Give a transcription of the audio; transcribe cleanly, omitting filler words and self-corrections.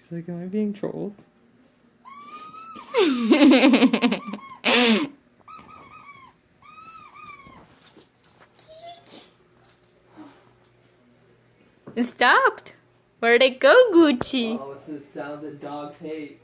She's like, am I being trolled? It stopped. Where'd it go, Gucci? Oh, it's the sounds that dogs hate.